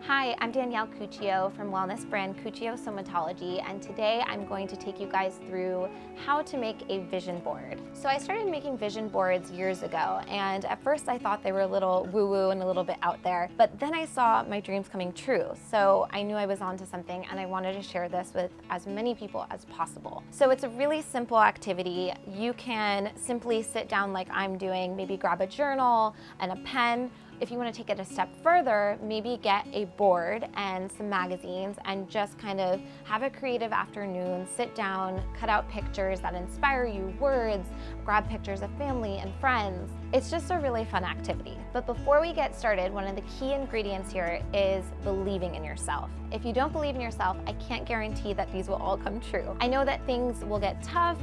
Hi, I'm Danielle Cuccio from wellness brand Cuccio Somatology, and today I'm going to take you guys through how to make a vision board. So I started making vision boards years ago, and at first I thought they were a little woo-woo and a little bit out there, but then I saw my dreams coming true. So I knew I was onto something, and I wanted to share this with as many people as possible. So it's a really simple activity. You can simply sit down like I'm doing, maybe grab a journal and a pen. If you want to take it a step further, maybe get a board and some magazines and just kind of have a creative afternoon, sit down, cut out pictures that inspire you, words, grab pictures of family and friends. It's just a really fun activity. But before we get started, one of the key ingredients here is believing in yourself. If you don't believe in yourself, I can't guarantee that these will all come true. I know that things will get tough,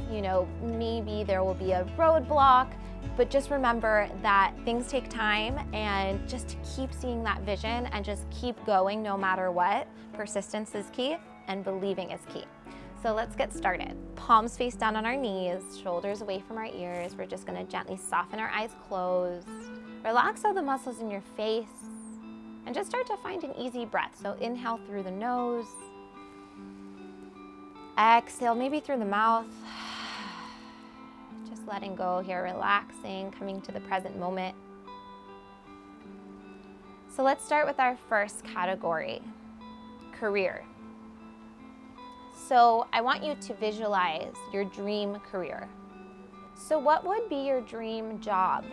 maybe there will be a roadblock, but just remember that things take time, and just to keep seeing that vision and just keep going no matter what. Persistence is key and believing is key. So let's get started. Palms face down on our knees, shoulders away from our ears. We're just gonna gently soften our eyes closed. Relax all the muscles in your face and just start to find an easy breath. So inhale through the nose, exhale maybe through the mouth. Just letting go here, relaxing, coming to the present moment. So let's start with our first category, career. So I want you to visualize your dream career. So what would be your dream job?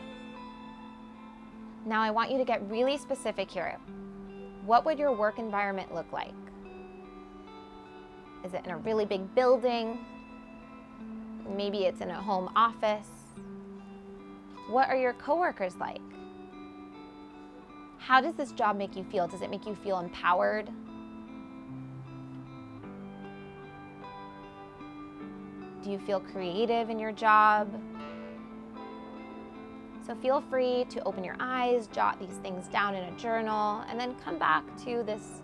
Now I want you to get really specific here. What would your work environment look like? Is it in a really big building? Maybe it's in a home office. What are your coworkers like? How does this job make you feel? Does it make you feel empowered? Do you feel creative in your job? So feel free to open your eyes, jot these things down in a journal, and then come back to this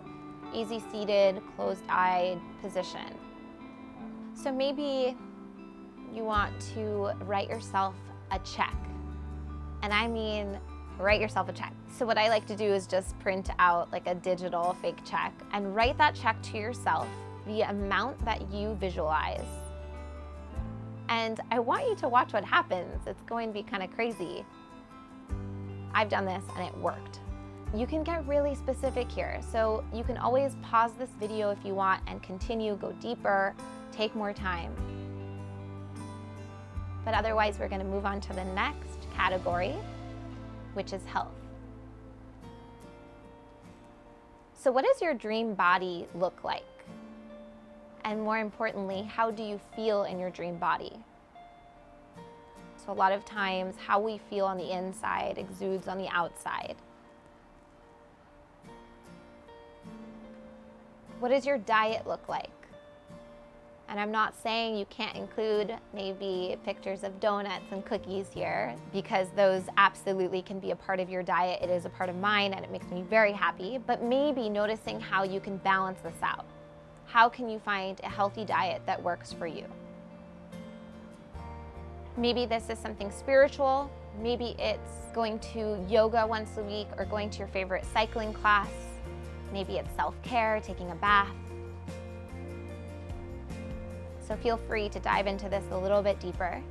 easy-seated, closed-eyed position. So maybe you want to write yourself a check. And I mean, write yourself a check. So what I like to do is just print out like a digital fake check and write that check to yourself, the amount that you visualize. And I want you to watch what happens. It's going to be kind of crazy. I've done this and it worked. You can get really specific here. So you can always pause this video if you want and continue, go deeper, take more time. But otherwise, we're going to move on to the next category, which is health. So what does your dream body look like? And more importantly, how do you feel in your dream body? So a lot of times, how we feel on the inside exudes on the outside. What does your diet look like? And I'm not saying you can't include maybe pictures of donuts and cookies here, because those absolutely can be a part of your diet. It is a part of mine and it makes me very happy, but maybe noticing how you can balance this out. How can you find a healthy diet that works for you? Maybe this is something spiritual. Maybe it's going to yoga once a week or going to your favorite cycling class. Maybe it's self-care, taking a bath. So feel free to dive into this a little bit deeper.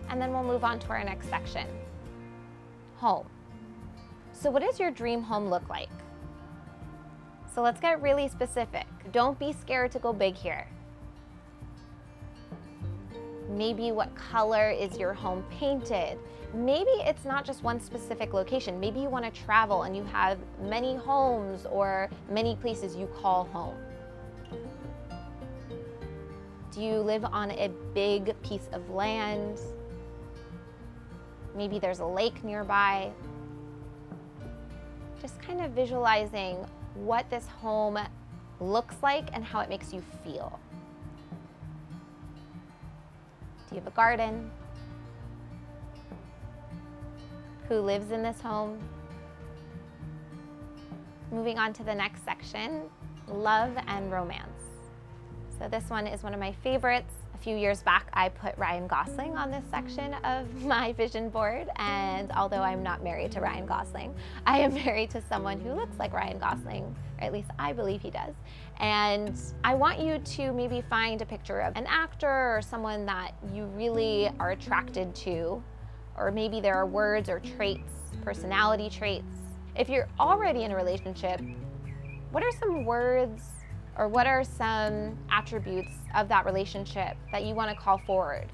And then we'll move on to our next section, home. So what does your dream home look like? So let's get really specific. Don't be scared to go big here. Maybe what color is your home painted? Maybe it's not just one specific location. Maybe you want to travel and you have many homes or many places you call home. Do you live on a big piece of land? Maybe there's a lake nearby. Just kind of visualizing what this home looks like and how it makes you feel. Do you have a garden? Who lives in this home? Moving on to the next section, love and romance. So this one is one of my favorites. A few years back, I put Ryan Gosling on this section of my vision board, and although I'm not married to Ryan Gosling, I am married to someone who looks like Ryan Gosling, or at least I believe he does. And I want you to maybe find a picture of an actor or someone that you really are attracted to, or maybe there are words or traits, personality traits. If you're already in a relationship, what are some words or what are some attributes of that relationship that you want to call forward?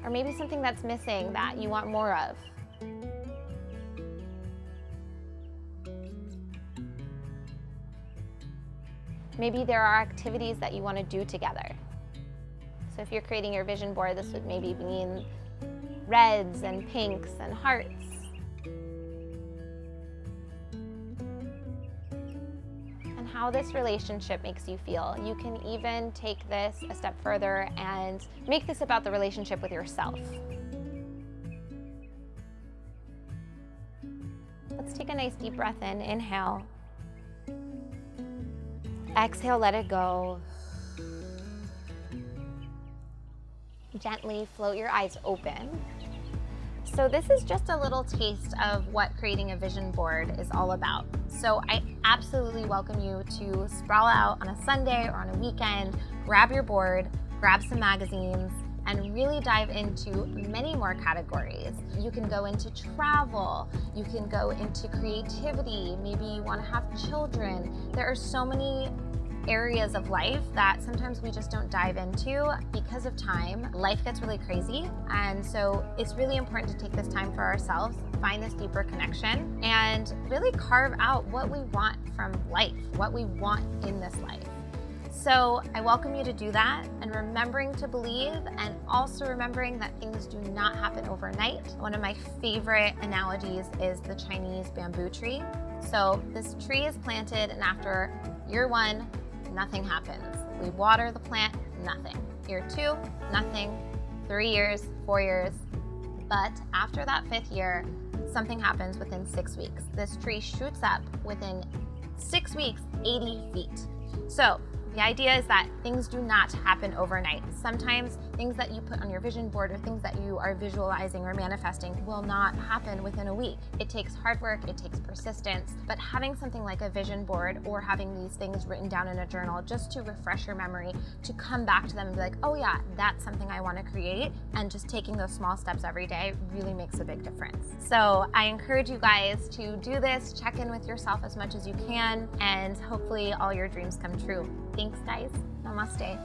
Or maybe something that's missing that you want more of. Maybe there are activities that you want to do together. So if you're creating your vision board, this would maybe mean reds and pinks and hearts. How this relationship makes you feel. You can even take this a step further and make this about the relationship with yourself. Let's take a nice deep breath in. Inhale. Exhale, let it go. Gently float your eyes open. So this is just a little taste of what creating a vision board is all about. So I absolutely welcome you to sprawl out on a Sunday or on a weekend, grab your board, grab some magazines, and really dive into many more categories. You can go into travel, you can go into creativity, maybe you want to have children. There are so many areas of life that sometimes we just don't dive into because of time. Life gets really crazy, and so it's really important to take this time for ourselves, find this deeper connection, and really carve out what we want from life, what we want in this life. So I welcome you to do that, and remembering to believe, and also remembering that things do not happen overnight. One of my favorite analogies is the Chinese bamboo tree. So this tree is planted, and after year 1, nothing happens. We water the plant, nothing. Year 2, nothing. 3 years, 4 years. But after that 5th year, something happens within 6 weeks. This tree shoots up within 6 weeks, 80 feet. So the idea is that things do not happen overnight. Sometimes things that you put on your vision board or things that you are visualizing or manifesting will not happen within a week. It takes hard work, it takes persistence, but having something like a vision board or having these things written down in a journal just to refresh your memory, to come back to them and be like, oh yeah, that's something I want to create, and just taking those small steps every day really makes a big difference. So I encourage you guys to do this, check in with yourself as much as you can, and hopefully all your dreams come true. Thanks guys, namaste.